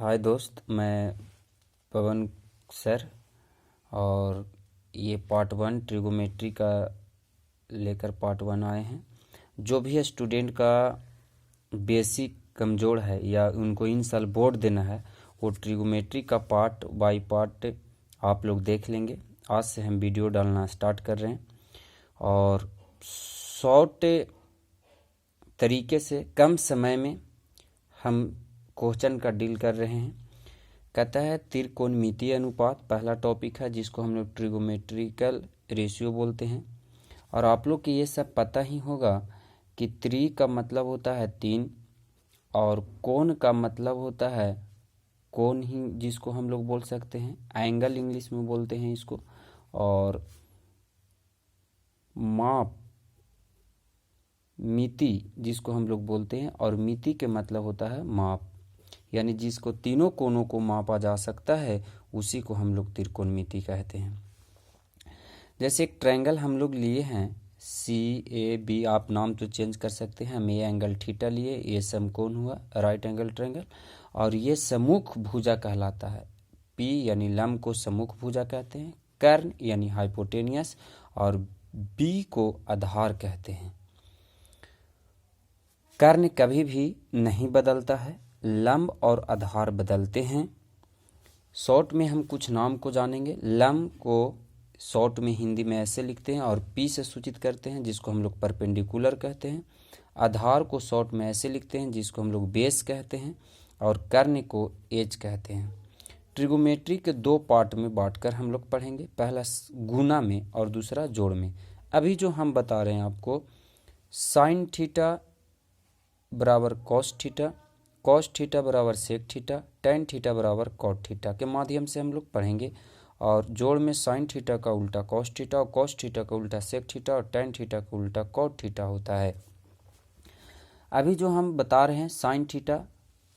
हाय दोस्त, मैं पवन सर। और ये पार्ट 1 ट्रिगोमेट्री का लेकर पार्ट 1 आए हैं। जो भी स्टूडेंट का बेसिक कमज़ोर है या उनको इन साल बोर्ड देना है, वो ट्रिगोमेट्री का पार्ट बाय पार्ट आप लोग देख लेंगे। आज से हम वीडियो डालना स्टार्ट कर रहे हैं और शॉर्ट तरीके से कम समय में हम क्वेश्चन का डील कर रहे हैं। कहता है त्रिकोणमितीय अनुपात पहला टॉपिक है, जिसको हम लोग ट्रिगोमेट्रिकल रेशियो बोलते हैं। और आप लोग को ये सब पता ही होगा कि त्रि का मतलब होता है 3 और कोण का मतलब होता है कोण ही, जिसको हम लोग बोल सकते हैं एंगल, इंग्लिश में बोलते हैं इसको। और माप, मिति जिसको हम लोग बोलते हैं, और मिति के मतलब होता है माप, यानी जिसको तीनों कोणों को मापा जा सकता है उसी को हम लोग त्रिकोणमिति कहते हैं। जैसे एक ट्रायंगल हम लोग लिए हैं CAB, आप नाम तो चेंज कर सकते हैं। हम ये एंगल थीटा लिए, ये समकोण हुआ राइट एंगल ट्रायंगल, और ये सम्मुख भुजा कहलाता है। P यानी लंब को सम्मुख भुजा कहते हैं, कर्ण यानी हाइपोटेनियस, और B को आधार कहते हैं। कर्ण कभी भी नहीं बदलता है, लंब और आधार बदलते हैं। शॉर्ट में हम कुछ नाम को जानेंगे। लंब को शॉर्ट में हिंदी में ऐसे लिखते हैं और P से सूचित करते हैं, जिसको हम लोग परपेंडिकुलर कहते हैं। आधार को शॉर्ट में ऐसे लिखते हैं, जिसको हम लोग बेस कहते हैं, और कर्ण को एज कहते हैं। ट्रिगोमेट्री के 2 पार्ट में बांटकर हम लोग पढ़ेंगे, पहला गुणा में और दूसरा जोड़ में। अभी जो हम बता रहे हैं आपको, साइन थीटा बराबर कॉस थीटा, कॉस थीटा बराबर सेक थीटा, टेन थीटा बराबर कॉट थीटा के माध्यम से हम लोग पढ़ेंगे। और जोड़ में साइन थीटा का उल्टा कॉस थीटा, और कॉस थीटा का उल्टा सेक थीटा, और टेन थीटा का उल्टा कॉट थीटा होता है। अभी जो हम बता रहे हैं साइन थीटा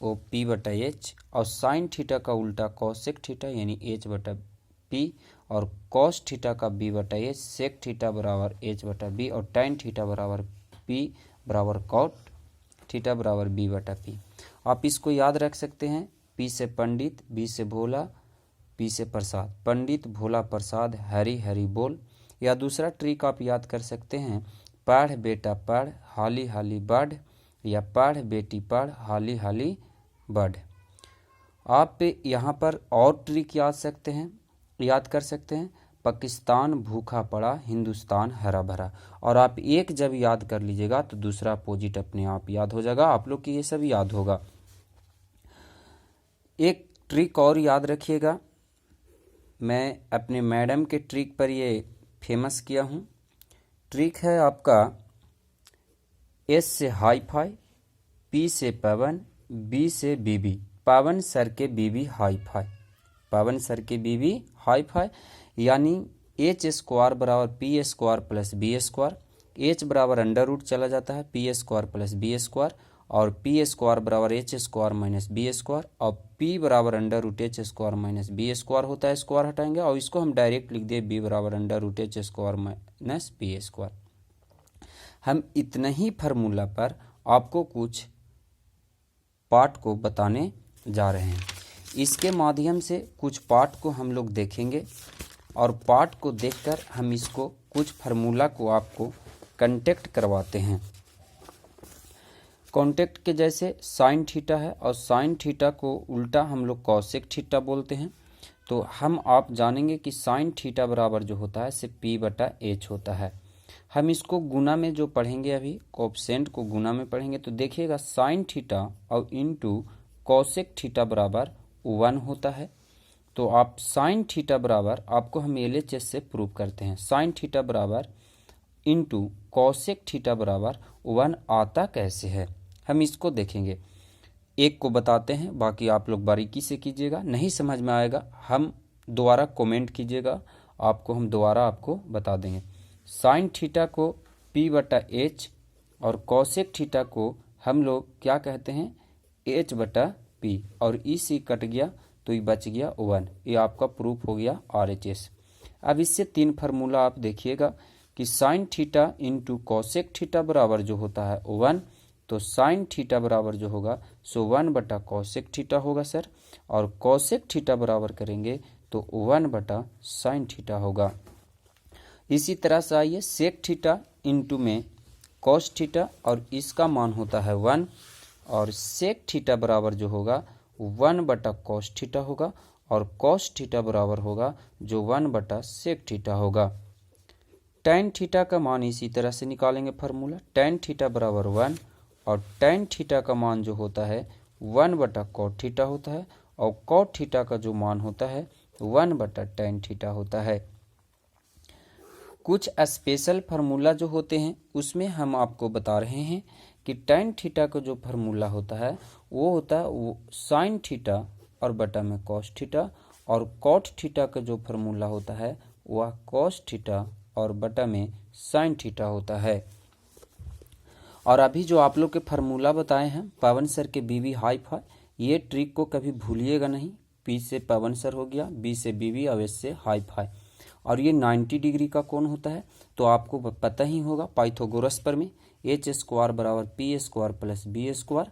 वो P/H, और साइन थीटा का उल्टा कॉसेक थीटा यानी H/P, और कॉस थीटा का B/H, सेक थीटा बराबर H/B, और टेन थीटा बराबर P बराबर कॉट थीटा बराबर B/P। आप इसको याद रख सकते हैं। P से पंडित, B से भोला, P से प्रसाद। पंडित भोला प्रसाद हरी हरी बोल। या दूसरा ट्रिक आप याद कर सकते हैं, पढ़ बेटा पढ़ हाली हाली बढ़, या पढ़ बेटी पढ़ हाली हाली बढ़। आप यहाँ पर और ट्रिक याद कर सकते हैं, पाकिस्तान भूखा पड़ा हिंदुस्तान हरा भरा। और आप एक जब याद कर लीजिएगा तो दूसरा अपोजिट अपने आप याद हो जाएगा। आप लोग की ये सब याद होगा। एक ट्रिक और याद रखिएगा, मैं अपने मैडम के ट्रिक पर ये फेमस किया हूँ। ट्रिक है आपका S से हाई फाई, P से पवन, B से बीबी। पवन सर के बीबी हाई फाई, पवन सर के बीबी हाई फाई, यानी H² बराबर P² प्लस B²। H बराबर अंडर रूट चला जाता है P² प्लस B², और P² बराबर H² माइनस B², और P बराबर under root H² minus B² होता है। स्क्वायर हटाएंगे और इसको हम डायरेक्ट लिख दिए B बराबर under root H² minus B²। हम इतना ही फार्मूला पर आपको कुछ पार्ट को बताने जा रहे हैं। इसके माध्यम से कुछ पार्ट को हम लोग देखेंगे, और पार्ट को देखकर हम इसको कुछ फार्मूला को आपको कॉन्टेक्ट करवाते हैं। कॉन्टेक्ट के जैसे साइन थीटा है, और साइन थीटा को उल्टा हम लोग कॉसेक थीटा बोलते हैं। तो आप जानेंगे कि साइन थीटा बराबर जो होता है से P/H होता है। हम इसको गुना में जो पढ़ेंगे, अभी कोएफिशिएंट को गुना में पढ़ेंगे, तो देखिएगा साइन थीटा और इंटू कॉसेक थीटा बराबर 1 होता है। तो आप साइन थीटा बराबर, आपको हम LHS से प्रूव करते हैं, साइन थीटा बराबर इंटू कॉसेक थीटा बराबर 1 आता कैसे है, हम इसको देखेंगे। एक को बताते हैं, बाकी आप लोग बारीकी से कीजिएगा। नहीं समझ में आएगा हम दोबारा कमेंट कीजिएगा, हम दोबारा आपको बता देंगे। साइन थीटा को P/H और कॉसेक थीटा को हम लोग क्या कहते हैं H/P, और इसी कट गया तो ये बच गया 1। ये आपका प्रूफ हो गया RHS। अब इससे 3 फार्मूला आप देखिएगा कि sign theta into cosec theta बराबर जो होता है 1, तो साइन थीटा बराबर जो होगा सो 1 बटा कॉसेक थीटा होगा सर, और कॉसेक थीटा बराबर करेंगे तो 1 बटा साइन थीटा होगा। इसी तरह से आइए सेक थीटा इंटू में कॉस थीटा, और इसका मान होता है 1, और सेक थीटा बराबर जो होगा 1 बटा कॉस थीटा होगा, और कॉस थीटा बराबर होगा जो 1 बटा सेक थीटा होगा। टैन थीटा का मान इसी तरह से निकालेंगे फार्मूला, टैन थीटा बराबर 1, और टैन थीटा का मान जो होता है 1 बटा कॉट थीटा होता है, और कॉट थीटा का जो मान होता है 1 बटा टैन थीटा होता है। कुछ स्पेशल फार्मूला जो होते हैं उसमें हम आपको बता रहे हैं कि टैन थीटा का जो फार्मूला होता है वो होता है वो साइन थीटा और बटा में कॉस थीटा, और कॉट थीटा का जो फार्मूला होता है वह कॉस थीटा और बटा में साइन थीटा होता है। और अभी जो आप लोग के फार्मूला बताए हैं पवन सर के बीवी हाई फाई, ये ट्रिक को कभी भूलिएगा नहीं। पी से पवन सर हो गया, बी से बीवी, और एस से हाई फाई, और ये 90 डिग्री का कोण होता है तो आपको पता ही होगा पाइथागोरस पर में एच स्क्वायर बराबर P square plus B square,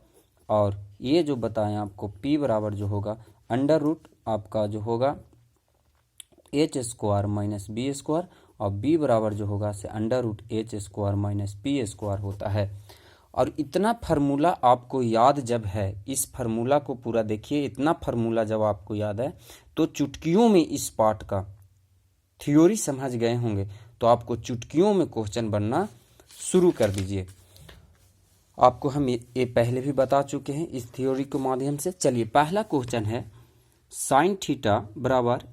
और ये जो बताएं आपको पी बराबर जो होगा अंडर रूट आपका जो होगा H square minus B square, और बी बराबर जो होगा से under root H square minus P square होता है। और इतना फार्मूला आपको याद जब है, इस फार्मूला को पूरा देखिए, इतना फार्मूला जब आपको याद है तो चुटकियों में इस पार्ट का थ्योरी समझ गए होंगे तो आपको चुटकियों में क्वेश्चन बनना शुरू कर दीजिए। आपको हम ये पहले भी बता चुके हैं इस थ्योरी के माध्यम से। चलिए पहला क्वेश्चन है साइन थीटा बराबर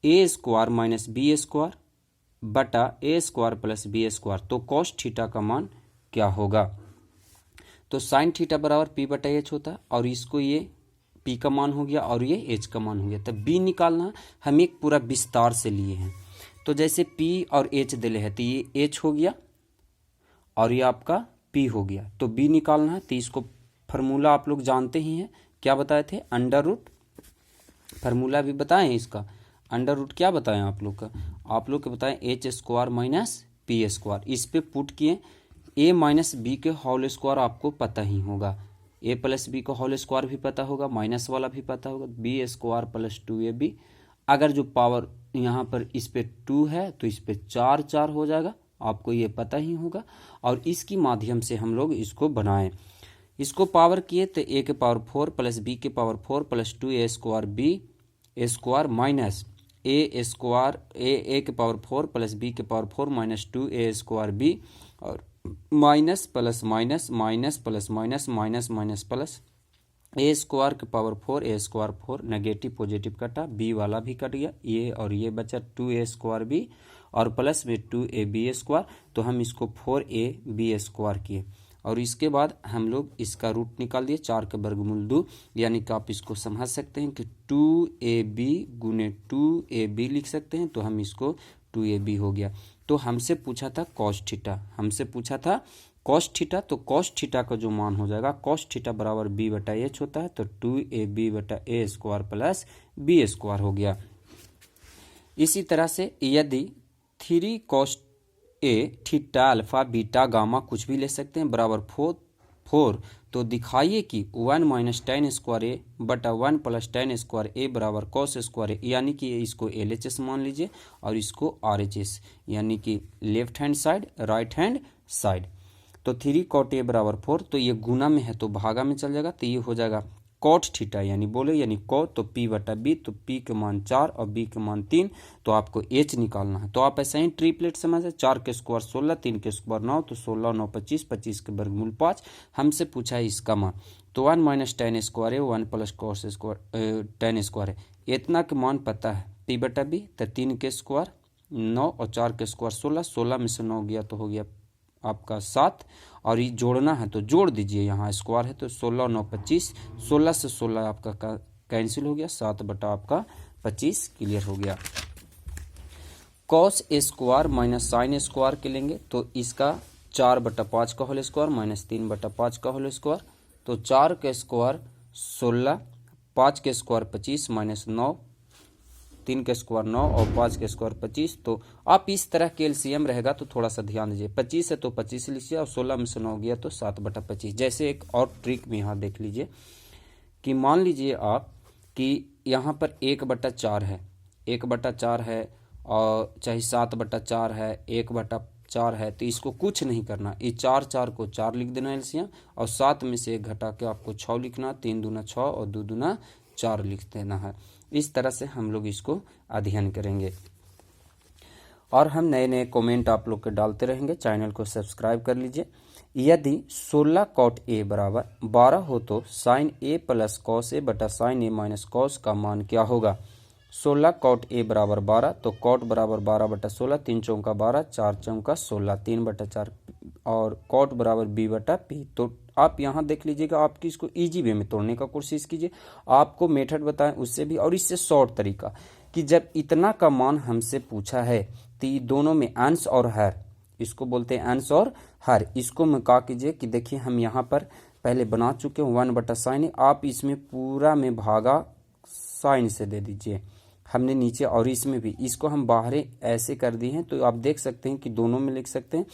ए स्क्वायर माइनस बी स्क्वायर बटा ए स्क्वायर प्लस बी स्क्वायर, तो कॉस थीटा का मान क्या होगा। तो साइन थीटा बराबर पी बटा एच होता है, और इसको ये पी का मान हो गया और ये एच का मान हो गया, तब बी निकालना हम एक पूरा विस्तार से लिए हैं। तो जैसे पी और एच दिले है तो ये एच हो गया और ये आपका पी हो गया, तो बी निकालना है। तो इसको फार्मूला आप लोग जानते ही हैं, क्या बताए थे, अंडर रूट, फार्मूला भी बताएं इसका, अंडर रूट क्या बताएं आप लोग का, आप लोग के बताएं H square minus P square, इस पे पुट किए ए माइनस बी के होल स्क्वायर आपको पता ही होगा, ए प्लस बी का होल स्क्वायर भी पता होगा, माइनस वाला भी पता होगा, बी स्क्वायर प्लस 2ab, अगर जो पावर यहाँ पर इस पे 2 है तो इस पे 4 हो जाएगा, आपको ये पता ही होगा। और इसकी माध्यम से हम लोग इसको बनाएं, इसको पावर किए तो ए के पावर 4 प्लस बी के power 4 plus 2a square B square minus A square A के पावर 4 प्लस बी के power 4 minus 2a square B, और minus plus minus minus plus minus minus minus plus A square के power 4 A square 4, negative positive कटा, B वाला भी cut गया, ये और ये बचा 2a स्क्वायर बी और प्लस में 2ab स्क्वायर, तो हम इसको 4ab स्क्वायर किए, और इसके बाद हम लोग इसका रूट निकाल दिए 4 के वर्गमूल 2, यानी कि आप इसको समझ सकते हैं कि 2ab गुने 2ab लिख सकते हैं, तो हम इसको 2ab हो गया। तो हमसे पूछा था कॉस थीटा, हमसे पूछा था कॉस थीटा, तो कॉस थीटा का जो मान हो जाएगा कॉस थीटा बराबर बी बटा एच होता है, तो 2ab बटा ए स्क्वायर प्लस बी स्क्वायर हो गया। इसी तरह से यदि 3 cos A theta alpha beta gamma कुछ भी ले सकते हैं बराबर 4, तो दिखाइए कि 1 माइनस टेन स्क्वायर ए बटा 1 प्लस टेन स्क्वायर ए बराबर कॉस स्क्वायर ए, यानी कि इसको LHS मान लीजिए और इसको RHS, यानी कि left hand side right hand side. तो 3 कॉट ए बराबर 4, तो ये गुना में है तो भागा में चल जाएगा, तो ये हो जाएगा कॉट थीटा, यानी बोले यानी कॉट, तो पी बटा बी, तो पी के मान 4 और बी के मान 3, तो आपको एच निकालना है। तो आप ऐसा ही ट्रिपलेट समझे, 4 के स्क्वायर 16, 3 के स्क्वायर 9, तो 16 9 25, 25 के वर्गमूल 5, हमसे पूछा है इसका मान, तो 1 माइनस टेन स्क्वायर है 1 plus cos square ten square है, इतना के मान पता है, पी बटा बी, तो 3 के स्क्वायर 9 और 4 के स्क्वायर 16, 16 में से 9 गया तो हो गया आपका 7, और ये जोड़ना है तो जोड़ दीजिए, यहाँ स्क्वायर है तो 16 9 25, 16 से 16 आपका कैंसिल हो गया, 7 बटा आपका 25 क्लियर हो गया। Cos square minus sine square के लेंगे तो इसका 4 बटा 5 का होल स्क्वायर माइनस 3 बटा 5 का होल स्क्वायर, तो 4 के स्क्वायर 16, 5 के स्क्वायर 25 माइनस 9 3 का स्क्वायर 9 और 5 का स्क्वायर 25। तो आप इस तरह के एलसीएम रहेगा तो थोड़ा सा ध्यान दीजिए। 25 है तो 25 लीजिए और 16 में से 9 गया तो 7/25। जैसे एक और ट्रिक में यहाँ देख लीजिए कि मान लीजिए आप कि यहाँ पर 1/4 है, 1/4 है और चाहे 7/4 है, 1/4 है, तो इसको कुछ नहीं करना, ये 4 को 4 लिख देना एलसीएम और 7 में से 1 घटा के आपको 6 लिखना, 3 दूना 6 और 2 दूना 4 लिख देना है। इस तरह से हम लोग इसको अध्ययन करेंगे और हम नए नए कमेंट आप लोग के डालते रहेंगे। चैनल को सब्सक्राइब कर लीजिए। यदि 16 cot a बराबर 12 हो तो sign a plus cos A बटा साइन ए माइनस कॉस का मान क्या होगा। 16 cot a बराबर 12 तो cot बराबर 12/16, 3 चौका 12, 4 चौका 16, 3/4 और cot बराबर b/p। तो आप यहाँ देख लीजिएगा, आपकी इसको इजी वे में तोड़ने का कोशिश कीजिए। आपको मेथड बताएं उससे भी, और इससे शॉर्ट तरीका कि जब इतना का मान हमसे पूछा है तो ये दोनों में अंश और हर, इसको बोलते हैं अंश और हर, इसको मिला कीजिए कि देखिए हम यहाँ पर पहले बना चुके हैं 1/sin। आप इसमें पूरा में भागा साइन से दे दीजिए, हमने नीचे, और इसमें भी इसको हम बाहर ऐसे कर दिए हैं तो आप देख सकते हैं कि दोनों में लिख सकते हैं।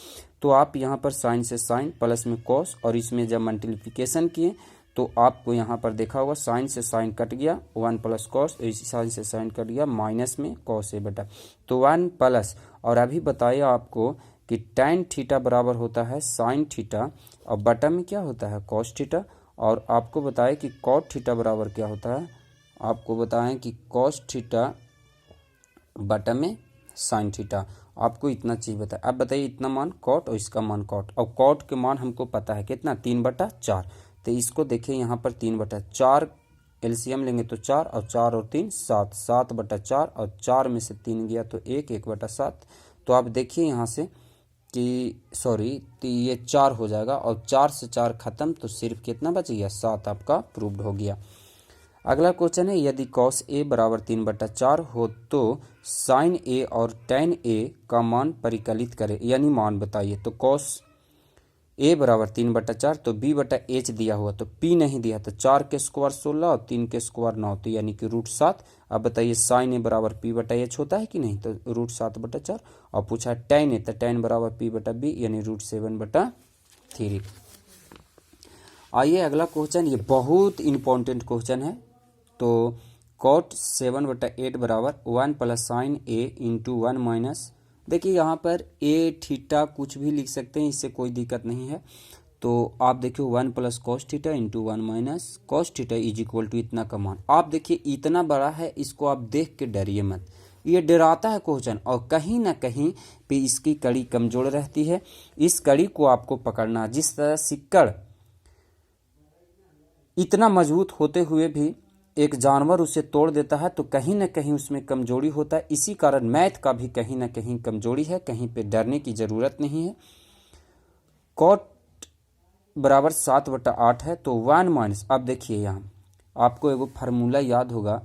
तो आप यहाँ पर साइन से साइन प्लस में कॉस, और इसमें जब मल्टीप्लिकेशन किए तो आपको यहाँ पर देखा होगा साइन से साइन कट गया 1 प्लस कॉस, इसी साइन से साइन कट गया माइनस में कॉस ए बटा, तो 1 प्लस, और अभी बताया आपको कि tan थीटा बराबर होता है साइन थीटा और बटा में क्या होता है कॉस थीटा, और आपको बताया कि कॉट थीटा बराबर क्या होता है, आपको बताएं कि कॉस थीटा बटा में साइन थीटा। आपको इतना चीज बताया। अब बताइए इतना मान कॉट और इसका मान कॉट, और कॉट के मान हमको पता है कितना 3/4। तो इसको देखिए यहाँ पर 3/4 एलसीएम लेंगे तो 4 और 4 और 3 7, 7/4 और 4 में से 3 गया तो 1, 1/7। तो आप देखिए यहाँ से कि सॉरी तो ये 4 हो जाएगा और 4 से 4 खत्म, तो सिर्फ कितना बच गया 7 आपका प्रूव्ड हो गया। अगला क्वेश्चन है यदि cos a बराबर 3/4 हो तो sin a और tan a का मान परिकलित करें, यानी मान बताइए। तो cos a बराबर 3/4 तो b/h दिया हुआ तो p नहीं दिया, तो 4 के स्क्वायर 16 और 3 के स्क्वायर 9, तो यानी कि √7। अब बताइए sin a बराबर p/h होता है कि नहीं, तो √7/4, और पूछा tan a तो tan बराबर p/b यानी √7/3। आइए अगला क्वेश्चन, ये बहुत इंपॉर्टेंट क्वेश्चन है। तो cot 7/8 बराबर 1 plus sign a into 1 minus, देखिए यहाँ पर a थीटा कुछ भी लिख सकते हैं, इससे कोई दिक्कत नहीं है। तो आप देखिए 1 plus cos theta into 1 minus cos theta is equal to इतना का मान। आप देखिए इतना बड़ा है, इसको आप देख के डरिए मत, ये डराता है क्वेश्चन, और कहीं ना कहीं पे इसकी कड़ी कमजोर रहती है। इस कड़ी को आपको पकड़ना, जिस तरह सिक्कड़ इतना मजबूत होते हुए भी एक जानवर उसे तोड़ देता है, तो कहीं ना कहीं उसमें कमजोरी होता है। इसी कारण मैथ का भी कहीं ना कहीं कमजोरी है, कहीं पे डरने की जरूरत नहीं है। कॉट बराबर 7/8 है तो 1 माइनस, अब देखिए यहाँ आपको एगो फार्मूला याद होगा,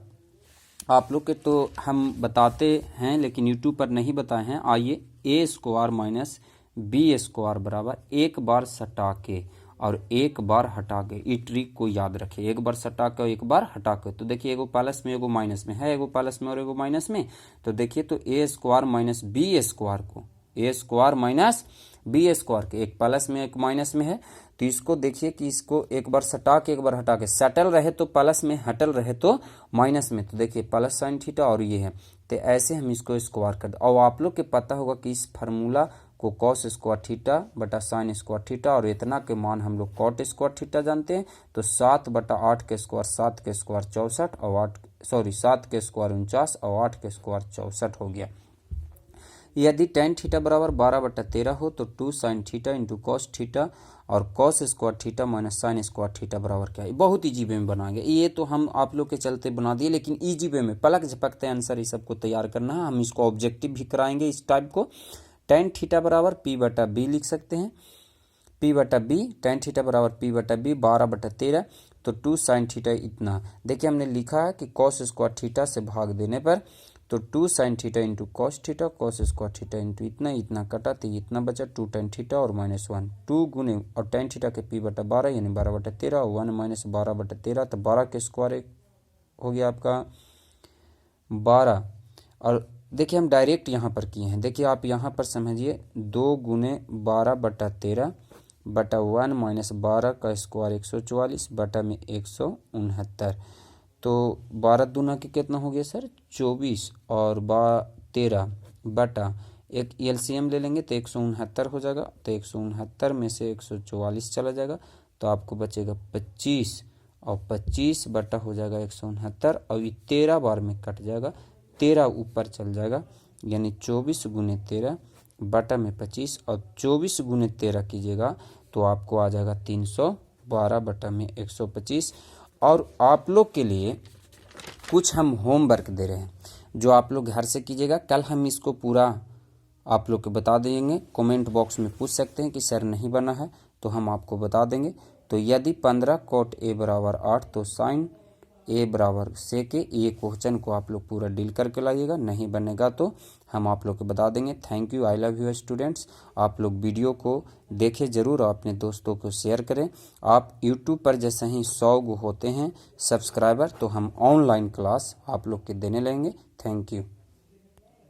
आप लोग के तो हम बताते हैं लेकिन यूट्यूब पर नहीं बताए हैं। आइए a² माइनस b² बराबर एक बार सटा के और एक बार हटा के, ये ट्रिक को याद रखें, एक बार सटा के एक बार हटा के। तो देखिए एगो प्लस में एगो माइनस में है, एगो प्लस में और एगो माइनस में, तो देखिए तो a² माइनस b² को a² माइनस b² के एक प्लस में एक माइनस में है, तो इसको देखिए कि इसको एक बार सटा के एक बार हटा के, सटल रहे तो प्लस में, हटल रहे तो माइनस में, तो देखिए प्लस साइन थीटा और ये है, तो ऐसे हम इसको स्क्वायर कर दे। और आप लोग के पता होगा कि इस फार्मूला को कॉस स्क्वायर थीटा बटा साइन स्क्वायर थीटा, और इतना के मान हम लोग कॉट स्क्वायर थीटा जानते हैं। तो 7/8 के स्क्वायर 7 के स्क्वायर 64 और 7 के स्क्वायर 49 और 8 के स्क्वायर 64 हो गया। यदि tan थीटा बराबर 12/13 हो तो 2 sine theta into cos theta और cos square theta minus sine square theta बराबर क्या है। बहुत ईजी वे में बनाएंगे, ये तो हम आप लोग के चलते बना दिए, लेकिन ईजी वे में पलक झपकते आंसर ये सबको तैयार करना है। हम इसको ऑब्जेक्टिव भी कराएंगे इस टाइप को। tan थीटा बराबर p/b लिख सकते हैं, p/b, tan थीटा बराबर p/b 12/13, तो 2 साइन थीटा इतना। देखिए हमने लिखा है कि कॉस स्क्वायर थीटा से भाग देने पर तो 2 sine theta into cos theta, cos square theta into इतना, इतना कटा तो इतना बचा 2 tan थीटा और -1, 2 गुने और tan थीटा के p/12 यानी 12/13 और 1 माइनस 12/13, तो 12 के स्क्वायर हो गया आपका 12 और देखिए हम डायरेक्ट यहाँ पर किए हैं। देखिए आप यहाँ पर समझिए 2 गुने 12/13 बटा 1 माइनस 12 का स्क्वायर 144 बटा में 169। तो 12 दूना के कितना हो गया सर 24 और 13 बटा एक एलसीएम ले लेंगे तो 169 हो जाएगा। तो 169 में से 144 चला जाएगा तो आपको बचेगा 25 और 25 बटा हो जाएगा 169 और ये 13 बार में कट जाएगा, 13 ऊपर चल जाएगा यानी 24 गुने 13 बटा में 25 और 24 गुने 13 कीजिएगा तो आपको आ जाएगा 312 बटा में 125। और आप लोग के लिए कुछ हम होमवर्क दे रहे हैं जो आप लोग घर से कीजिएगा। कल हम इसको पूरा आप लोग को बता देंगे। कमेंट बॉक्स में पूछ सकते हैं कि सर नहीं बना है तो हम आपको बता देंगे। तो यदि 15 cot a बराबर 8 तो साइन a बराबर सेक ए, ये क्वेश्चन को आप लोग पूरा डील करके लाइएगा। नहीं बनेगा तो हम आप लोग को बता देंगे। Thank you, I love you students. आप लोग वीडियो को देखें ज़रूर और अपने दोस्तों को शेयर करें। आप यूट्यूब पर जैसे ही 100 होते हैं सब्सक्राइबर तो हम ऑनलाइन क्लास आप लोग के देने लेंगे। Thank you.